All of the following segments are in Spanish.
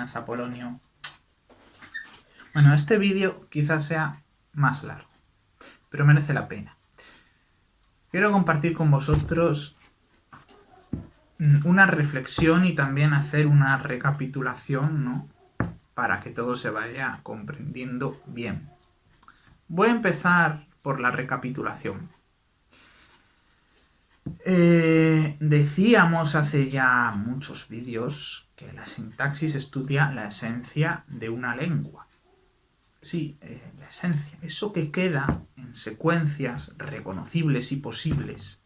buenas, Apolonio. Bueno, este vídeo quizás sea más largo, pero merece la pena. Quiero compartir con vosotros una reflexión y también hacer una recapitulación, ¿no? Para que todo se vaya comprendiendo bien. Voy a empezar por la recapitulación. Decíamos hace ya muchos vídeos que la sintaxis estudia la esencia de una lengua. Sí, la esencia, eso que queda en secuencias reconocibles y posibles,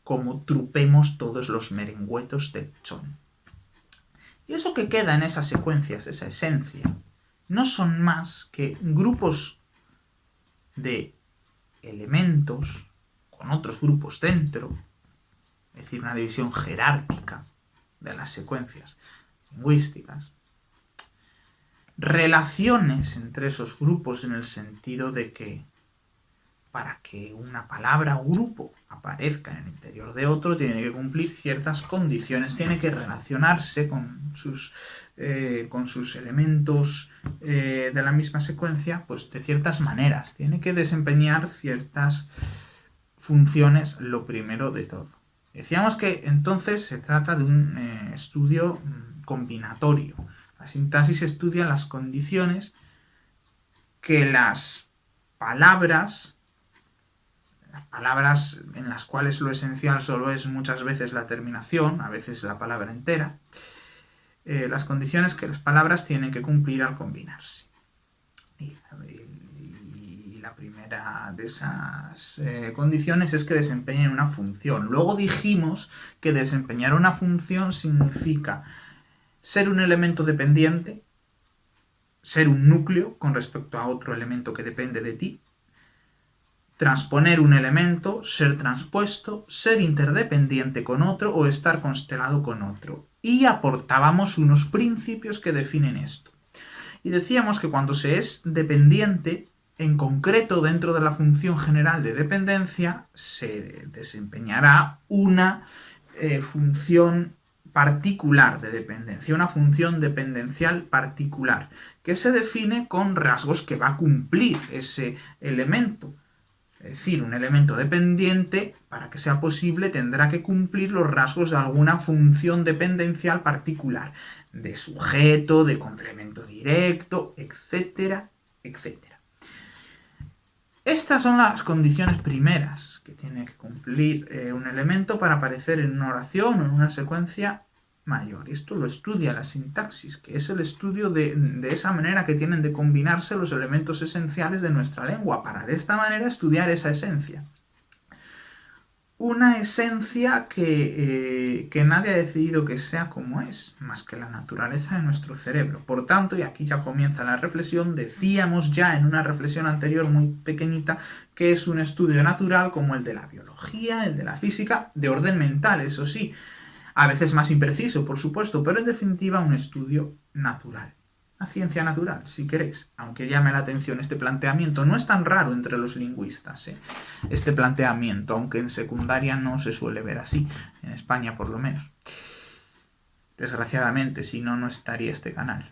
como trupemos todos los merengüetos del chon. Y eso que queda en esas secuencias, esa esencia, no son más que grupos de elementos con otros grupos dentro, es decir, una división jerárquica de las secuencias lingüísticas, relaciones entre esos grupos en el sentido de que para que una palabra o grupo aparezca en el interior de otro tiene que cumplir ciertas condiciones, tiene que relacionarse con sus elementos de la misma secuencia, pues de ciertas maneras, tiene que desempeñar ciertas funciones lo primero de todo. Decíamos que entonces se trata de un estudio combinatorio. La sintaxis estudia las condiciones que las palabras en las cuales lo esencial solo es muchas veces la terminación, a veces la palabra entera, las condiciones que las palabras tienen que cumplir al combinarse. Y la primera de esas condiciones es que desempeñen una función. Luego dijimos que desempeñar una función significa ser un elemento dependiente, ser un núcleo con respecto a otro elemento que depende de ti, transponer un elemento, ser transpuesto, ser interdependiente con otro o estar constelado con otro. Y aportábamos unos principios que definen esto. Y decíamos que cuando se es dependiente, en concreto dentro de la función general de dependencia, se desempeñará una función particular de dependencia, una función dependencial particular, que se define con rasgos que va a cumplir ese elemento. Es decir, un elemento dependiente, para que sea posible, tendrá que cumplir los rasgos de alguna función dependencial particular, de sujeto, de complemento directo, etcétera, etcétera. Estas son las condiciones primeras que tiene que cumplir un elemento para aparecer en una oración o en una secuencia mayor. Esto lo estudia la sintaxis, que es el estudio de esa manera que tienen de combinarse los elementos esenciales de nuestra lengua, para de esta manera estudiar esa esencia. Una esencia que nadie ha decidido que sea como es, más que la naturaleza de nuestro cerebro. Por tanto, y aquí ya comienza la reflexión, decíamos ya en una reflexión anterior muy pequeñita que es un estudio natural como el de la biología, el de la física, de orden mental, eso sí, a veces más impreciso, por supuesto, pero en definitiva un estudio natural. Una ciencia natural, si queréis, aunque llame la atención este planteamiento. No es tan raro entre los lingüistas, este planteamiento, aunque en secundaria no se suele ver así, en España por lo menos. Desgraciadamente, si no, no estaría este canal.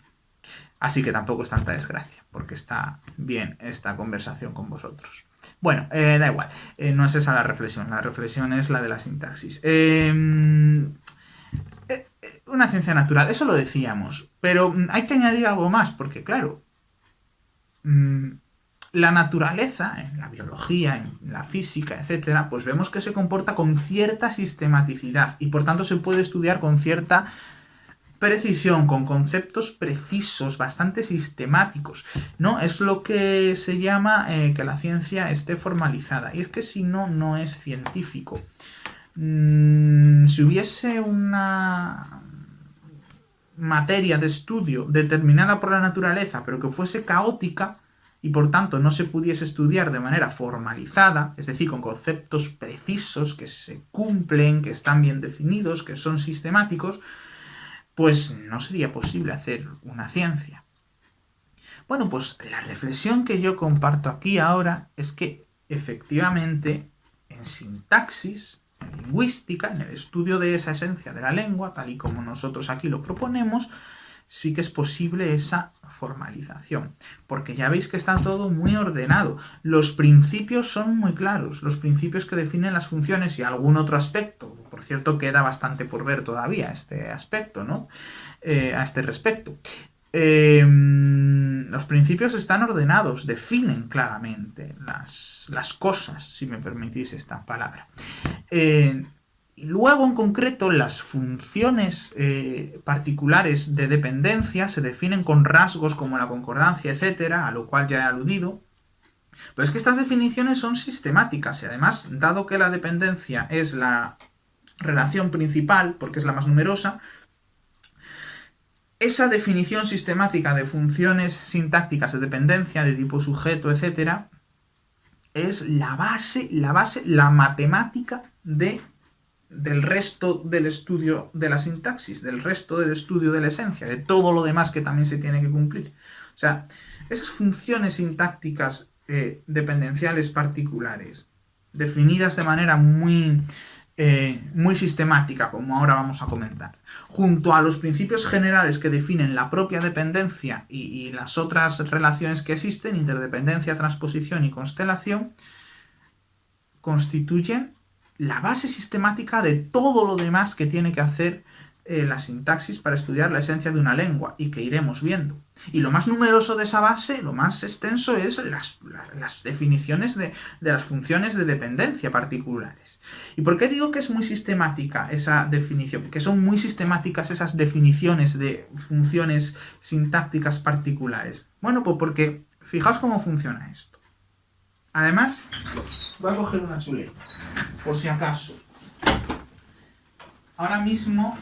Así que tampoco es tanta desgracia, porque está bien esta conversación con vosotros. Bueno, da igual, no es esa la reflexión es la de la sintaxis. Una ciencia natural, eso lo decíamos, pero hay que añadir algo más, porque claro, la naturaleza, en la biología, en la física, etcétera, pues vemos que se comporta con cierta sistematicidad y por tanto se puede estudiar con cierta precisión, con conceptos precisos, bastante sistemáticos, ¿no? Es lo que se llama que la ciencia esté formalizada, y es que si no, no es científico. Si hubiese una materia de estudio determinada por la naturaleza, pero que fuese caótica y por tanto no se pudiese estudiar de manera formalizada, es decir, con conceptos precisos que se cumplen, que están bien definidos, que son sistemáticos, pues no sería posible hacer una ciencia. Bueno, pues la reflexión que yo comparto aquí ahora es que efectivamente en sintaxis, en lingüística, en el estudio de esa esencia de la lengua, tal y como nosotros aquí lo proponemos, sí que es posible esa formalización, porque ya veis que está todo muy ordenado. Los principios son muy claros, los principios que definen las funciones y algún otro aspecto. Por cierto, queda bastante por ver todavía este aspecto, ¿no? A este respecto. Los principios están ordenados, definen claramente las cosas, si me permitís esta palabra. Y luego, en concreto, las funciones particulares de dependencia se definen con rasgos como la concordancia, etcétera, a lo cual ya he aludido. Pero es que estas definiciones son sistemáticas y además, dado que la dependencia es la relación principal, porque es la más numerosa, esa definición sistemática de funciones sintácticas de dependencia de tipo sujeto, etcétera, es la base, la matemática del resto del estudio de la sintaxis, del resto del estudio de la esencia, de todo lo demás que también se tiene que cumplir. O sea, esas funciones sintácticas dependenciales particulares, definidas de manera muy sistemática, como ahora vamos a comentar, junto a los principios generales que definen la propia dependencia y las otras relaciones que existen, interdependencia, transposición y constelación, constituyen la base sistemática de todo lo demás que tiene que hacer la sintaxis para estudiar la esencia de una lengua y que iremos viendo. Y lo más numeroso de esa base, lo más extenso, es las definiciones de las funciones de dependencia particulares. ¿Y por qué digo que es muy sistemática esa definición? Que son muy sistemáticas esas definiciones de funciones sintácticas particulares. Bueno, pues porque fijaos cómo funciona esto. Además, voy a coger una chuleta, por si acaso. Ahora mismo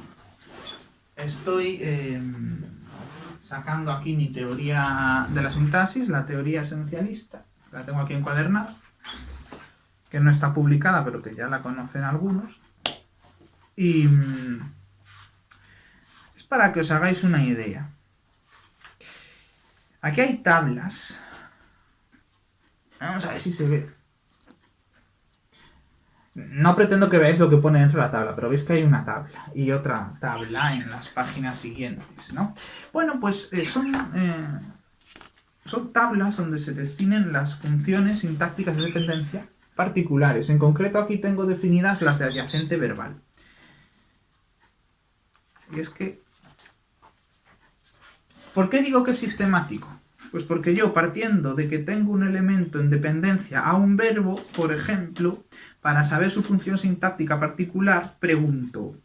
estoy sacando aquí mi teoría de la sintaxis, la teoría esencialista. La tengo aquí encuadernada, que no está publicada, pero que ya la conocen algunos. Y es para que os hagáis una idea. Aquí hay tablas. Vamos a ver si se ve. No pretendo que veáis lo que pone dentro de la tabla, pero veis que hay una tabla y otra tabla en las páginas siguientes, ¿no? Bueno, pues son tablas donde se definen las funciones sintácticas de dependencia particulares. En concreto, aquí tengo definidas las de adyacente verbal. Y es que... ¿por qué digo que es sistemático? Pues porque yo, partiendo de que tengo un elemento en dependencia a un verbo, por ejemplo, para saber su función sintáctica particular, pregunto: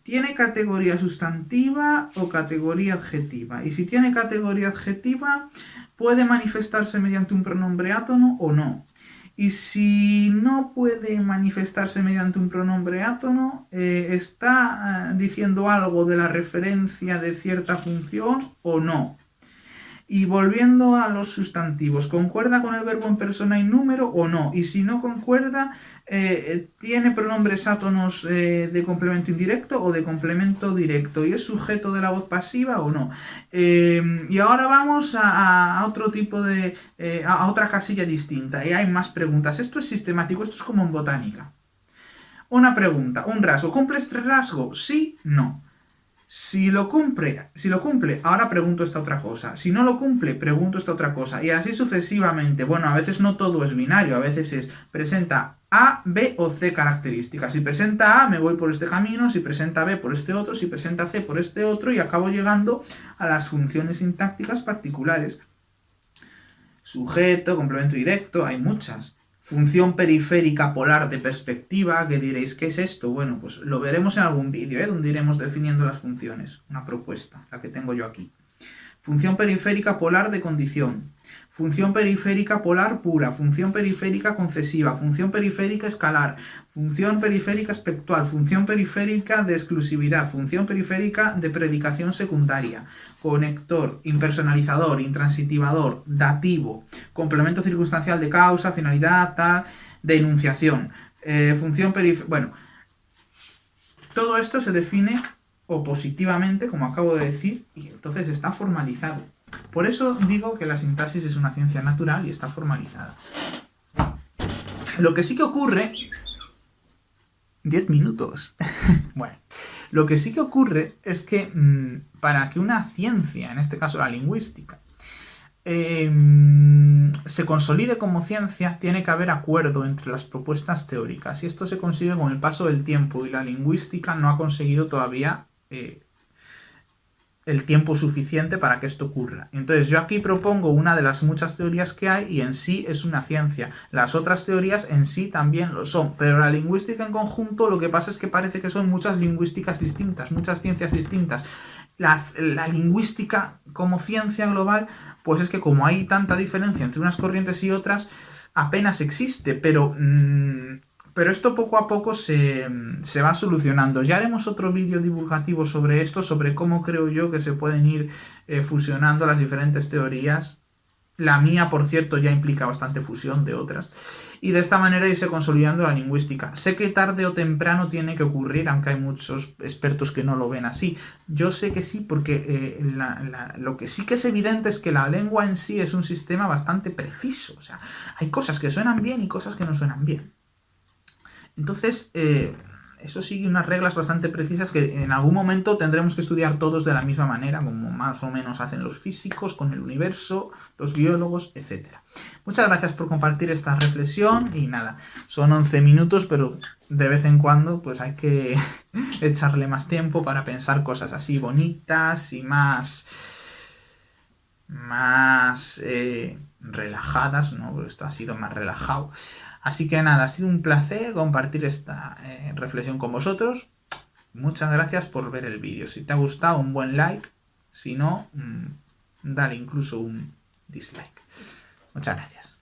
¿tiene categoría sustantiva o categoría adjetiva? Y si tiene categoría adjetiva, ¿puede manifestarse mediante un pronombre átono o no? Y si no puede manifestarse mediante un pronombre átono, ¿está diciendo algo de la referencia de cierta función o no? Y volviendo a los sustantivos, ¿concuerda con el verbo en persona y número o no? Y si no concuerda, ¿tiene pronombres átonos de complemento indirecto o de complemento directo? ¿Y es sujeto de la voz pasiva o no? Y ahora vamos a otro tipo de... a otra casilla distinta. Y hay más preguntas. Esto es sistemático, esto es como en botánica. Una pregunta, un rasgo. ¿Cumple este rasgo? ¿Sí? No. Si lo cumple, ahora pregunto esta otra cosa. Si no lo cumple, pregunto esta otra cosa. Y así sucesivamente. Bueno, a veces no todo es binario. A veces es presenta A, B o C características. Si presenta A, me voy por este camino. Si presenta B, por este otro. Si presenta C, por este otro. Y acabo llegando a las funciones sintácticas particulares. Sujeto, complemento directo, hay muchas. Función periférica polar de perspectiva, que diréis, ¿qué es esto? Bueno, pues lo veremos en algún vídeo, donde iremos definiendo las funciones. Una propuesta, la que tengo yo aquí. Función periférica polar de condición. Función periférica polar pura. Función periférica concesiva. Función periférica escalar. Función periférica espectral. Función periférica de exclusividad. Función periférica de predicación secundaria. Conector, impersonalizador, intransitivador, dativo, complemento circunstancial de causa, finalidad, tal, de enunciación, función periférica... Bueno, todo esto se define opositivamente, como acabo de decir, y entonces está formalizado. Por eso digo que la sintaxis es una ciencia natural y está formalizada. Lo que sí que ocurre... 10 minutos. Bueno, Lo que sí que ocurre es que para que una ciencia, en este caso la lingüística, se consolide como ciencia, tiene que haber acuerdo entre las propuestas teóricas. Y esto se consigue con el paso del tiempo, y la lingüística no ha conseguido todavía el tiempo suficiente para que esto ocurra. Entonces yo aquí propongo una de las muchas teorías que hay y en sí es una ciencia. Las otras teorías en sí también lo son, pero la lingüística en conjunto, lo que pasa es que parece que son muchas lingüísticas distintas, muchas ciencias distintas. La lingüística como ciencia global, pues es que como hay tanta diferencia entre unas corrientes y otras, apenas existe, pero esto poco a poco se va solucionando. Ya haremos otro vídeo divulgativo sobre esto, sobre cómo creo yo que se pueden ir fusionando las diferentes teorías. La mía, por cierto, ya implica bastante fusión de otras. Y de esta manera irse consolidando la lingüística. Sé que tarde o temprano tiene que ocurrir, aunque hay muchos expertos que no lo ven así. Yo sé que sí, porque lo que sí que es evidente es que la lengua en sí es un sistema bastante preciso. O sea, hay cosas que suenan bien y cosas que no suenan bien. Entonces, eso sigue unas reglas bastante precisas que en algún momento tendremos que estudiar todos de la misma manera, como más o menos hacen los físicos con el universo, los biólogos, etc. Muchas gracias por compartir esta reflexión y nada, son 11 minutos, pero de vez en cuando pues hay que echarle más tiempo para pensar cosas así bonitas y más relajadas, ¿no? Porque esto ha sido más relajado. Así que nada, ha sido un placer compartir esta reflexión con vosotros. Muchas gracias por ver el vídeo. Si te ha gustado, un buen like. Si no, dale incluso un dislike. Muchas gracias.